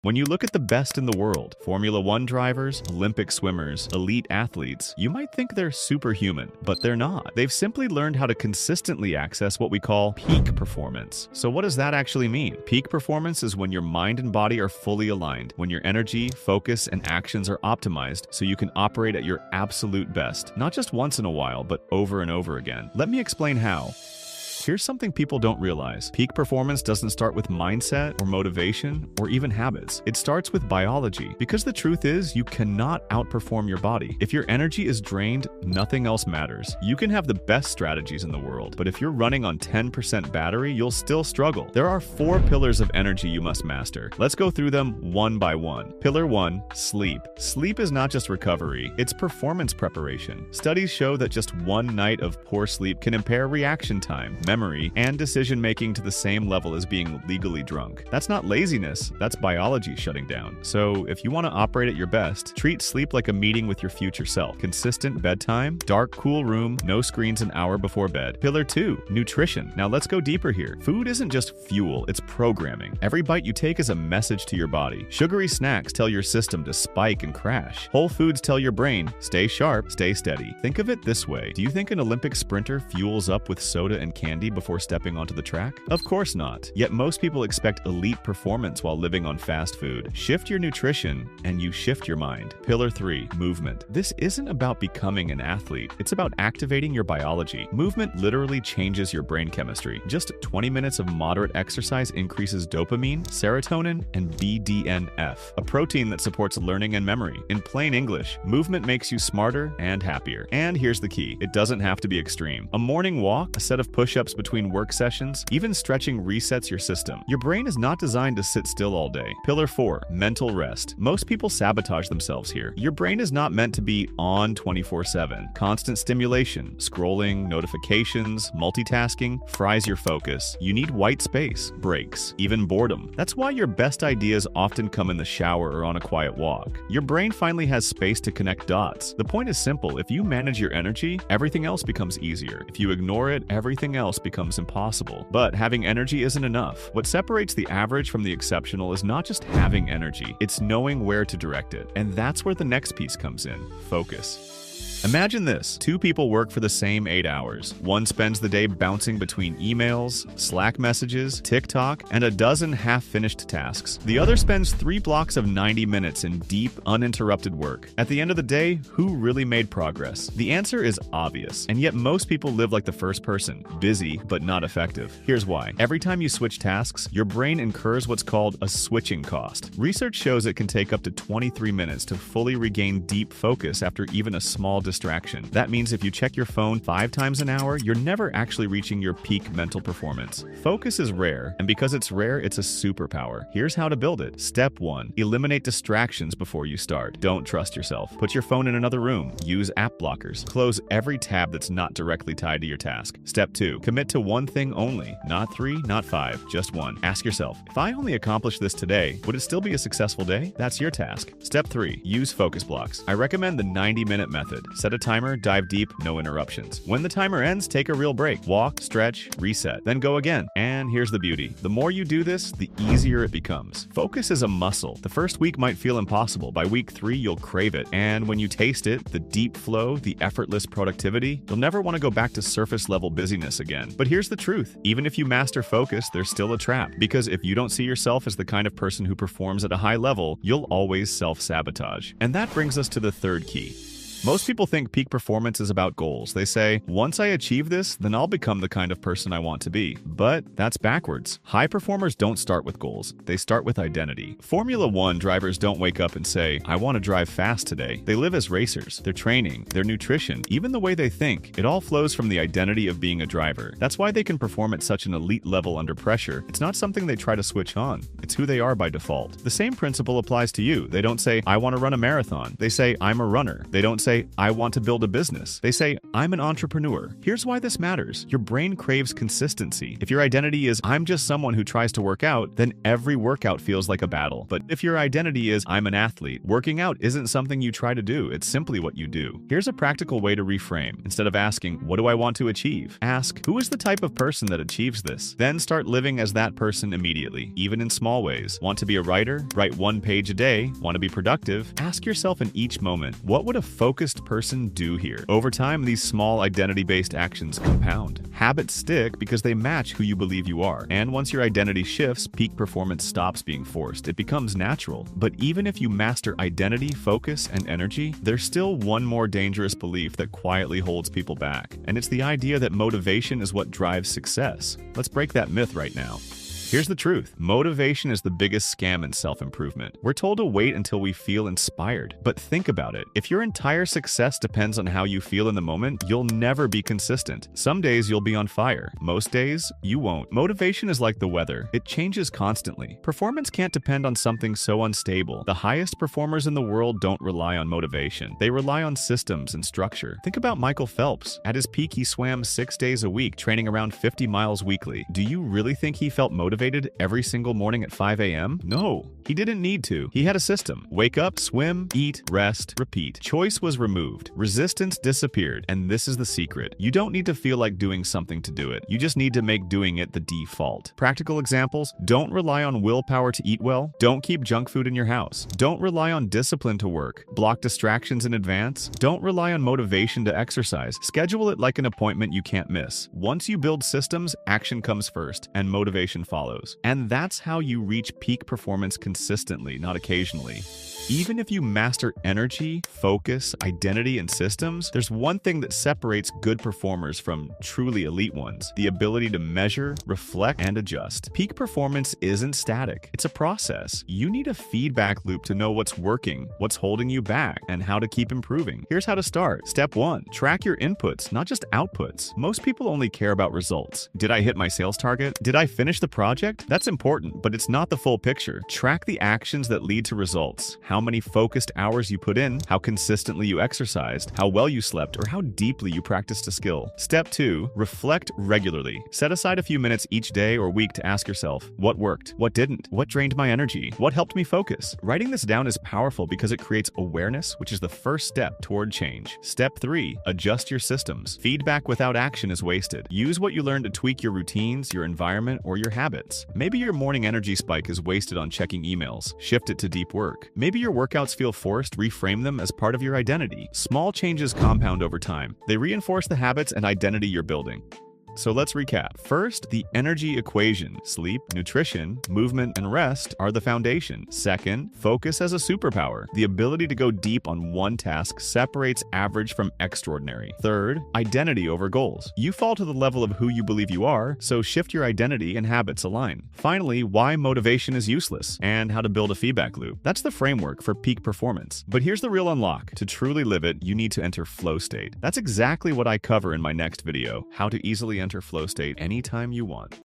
When you look at the best in the world, Formula One drivers, Olympic swimmers, elite athletes, you might think they're superhuman, but they're not. They've simply learned how to consistently access what we call peak performance. So what does that actually mean? Peak performance is when your mind and body are fully aligned, when your energy, focus, and actions are optimized so you can operate at your absolute best, not just once in a while, but over and over again. Let me explain how. Here's something people don't realize. Peak performance doesn't start with mindset or motivation or even habits. It starts with biology, because the truth is you cannot outperform your body. If your energy is drained, nothing else matters. You can have the best strategies in the world, but if you're running on 10% battery, you'll still struggle. There are 4 pillars of energy you must master. Let's go through them one by one. Pillar 1, sleep. Sleep is not just recovery, it's performance preparation. Studies show that just one night of poor sleep can impair reaction time, memory, and decision-making to the same level as being legally drunk. That's not laziness, that's biology shutting down. So if you want to operate at your best, treat sleep like a meeting with your future self. Consistent bedtime, dark, cool room, no screens an hour before bed. Pillar 2, nutrition. Now let's go deeper here. Food isn't just fuel, it's programming. Every bite you take is a message to your body. Sugary snacks tell your system to spike and crash. Whole foods tell your brain, stay sharp, stay steady. Think of it this way. Do you think an Olympic sprinter fuels up with soda and candy before stepping onto the track? Of course not. Yet most people expect elite performance while living on fast food. Shift your nutrition and you shift your mind. Pillar 3, movement. This isn't about becoming an athlete. It's about activating your biology. Movement literally changes your brain chemistry. Just 20 minutes of moderate exercise increases dopamine, serotonin, and BDNF, a protein that supports learning and memory. In plain English, movement makes you smarter and happier. And here's the key. It doesn't have to be extreme. A morning walk, a set of push-ups between work sessions, even stretching resets your system. Your brain is not designed to sit still all day. Pillar 4, mental rest. Most people sabotage themselves here. Your brain is not meant to be on 24/7. Constant stimulation, scrolling, notifications, multitasking fries your focus. You need white space, breaks, even boredom. That's why your best ideas often come in the shower or on a quiet walk. Your brain finally has space to connect dots. The point is simple. If you manage your energy, everything else becomes easier. If you ignore it, everything else becomes impossible. But having energy isn't enough. What separates the average from the exceptional is not just having energy, it's knowing where to direct it. And that's where the next piece comes in: focus. Imagine this. 2 people work for the same 8 hours. One spends the day bouncing between emails, Slack messages, TikTok, and a dozen half-finished tasks. The other spends 3 blocks of 90 minutes in deep, uninterrupted work. At the end of the day, who really made progress? The answer is obvious, and yet most people live like the first person, busy but not effective. Here's why. Every time you switch tasks, your brain incurs what's called a switching cost. Research shows it can take up to 23 minutes to fully regain deep focus after even a small distraction. That means if you check your phone 5 times an hour, you're never actually reaching your peak mental performance. Focus is rare, and because it's rare, it's a superpower. Here's how to build it. Step 1. Eliminate distractions before you start. Don't trust yourself. Put your phone in another room. Use app blockers. Close every tab that's not directly tied to your task. Step 2. Commit to one thing only. Not 3, not 5, just 1. Ask yourself, if I only accomplished this today, would it still be a successful day? That's your task. Step 3. Use focus blocks. I recommend the 90-minute method. Set a timer, dive deep, no interruptions. When the timer ends, take a real break. Walk, stretch, reset, then go again. And here's the beauty. The more you do this, the easier it becomes. Focus is a muscle. The first week might feel impossible. By week 3, you'll crave it. And when you taste it, the deep flow, the effortless productivity, you'll never want to go back to surface-level busyness again. But here's the truth. Even if you master focus, there's still a trap. Because if you don't see yourself as the kind of person who performs at a high level, you'll always self-sabotage. And that brings us to the third key. Most people think peak performance is about goals. They say, once I achieve this, then I'll become the kind of person I want to be. But that's backwards. High performers don't start with goals. They start with identity. Formula One drivers don't wake up and say, I want to drive fast today. They live as racers. Their training, their nutrition, even the way they think, it all flows from the identity of being a driver. That's why they can perform at such an elite level under pressure. It's not something they try to switch on. It's who they are by default. The same principle applies to you. They don't say, I want to run a marathon. They say, I'm a runner. They don't say, say, I want to build a business. They say, I'm an entrepreneur. Here's why this matters. Your brain craves consistency. If your identity is, I'm just someone who tries to work out, then every workout feels like a battle. But if your identity is, I'm an athlete, working out isn't something you try to do, it's simply what you do. Here's a practical way to reframe. Instead of asking, what do I want to achieve? Ask, who is the type of person that achieves this? Then start living as that person immediately, even in small ways. Want to be a writer? Write 1 page a day. Want to be productive? Ask yourself in each moment, what would a focused person do here? Over time, these small identity-based actions compound. Habits stick because they match who you believe you are. And once your identity shifts, peak performance stops being forced. It becomes natural. But even if you master identity, focus, and energy, there's still one more dangerous belief that quietly holds people back. And it's the idea that motivation is what drives success. Let's break that myth right now. Here's the truth. Motivation is the biggest scam in self-improvement. We're told to wait until we feel inspired. But think about it. If your entire success depends on how you feel in the moment, you'll never be consistent. Some days you'll be on fire. Most days, you won't. Motivation is like the weather. It changes constantly. Performance can't depend on something so unstable. The highest performers in the world don't rely on motivation. They rely on systems and structure. Think about Michael Phelps. At his peak, he swam 6 days a week, training around 50 miles weekly. Do you really think he felt motivated every single morning at 5 a.m.? No, he didn't need to. He had a system. Wake up, swim, eat, rest, repeat. Choice was removed. Resistance disappeared. And this is the secret. You don't need to feel like doing something to do it. You just need to make doing it the default. Practical examples: don't rely on willpower to eat well. Don't keep junk food in your house. Don't rely on discipline to work. Block distractions in advance. Don't rely on motivation to exercise. Schedule it like an appointment you can't miss. Once you build systems, action comes first, and motivation follows. And that's how you reach peak performance consistently, not occasionally. Even if you master energy, focus, identity, and systems, there's one thing that separates good performers from truly elite ones: the ability to measure, reflect, and adjust. Peak performance isn't static. It's a process. You need a feedback loop to know what's working, what's holding you back, and how to keep improving. Here's how to start. Step 1. Track your inputs, not just outputs. Most people only care about results. Did I hit my sales target? Did I finish the project? That's important, but it's not the full picture. Track the actions that lead to results. How many focused hours you put in, how consistently you exercised, how well you slept, or how deeply you practiced a skill. Step 2. Reflect regularly. Set aside a few minutes each day or week to ask yourself, what worked? What didn't? What drained my energy? What helped me focus? Writing this down is powerful because it creates awareness, which is the first step toward change. Step 3. Adjust your systems. Feedback without action is wasted. Use what you learn to tweak your routines, your environment, or your habits. Maybe your morning energy spike is wasted on checking emails. Shift it to deep work. Maybe your workouts feel forced. Reframe them as part of your identity. Small changes compound over time. They reinforce the habits and identity you're building. So let's recap. First, the energy equation. Sleep, nutrition, movement, and rest are the foundation. Second, focus as a superpower. The ability to go deep on one task separates average from extraordinary. Third, identity over goals. You fall to the level of who you believe you are, so shift your identity and habits align. Finally, why motivation is useless and how to build a feedback loop. That's the framework for peak performance. But here's the real unlock. To truly live it, you need to enter flow state. That's exactly what I cover in my next video: how to easily enter flow state anytime you want.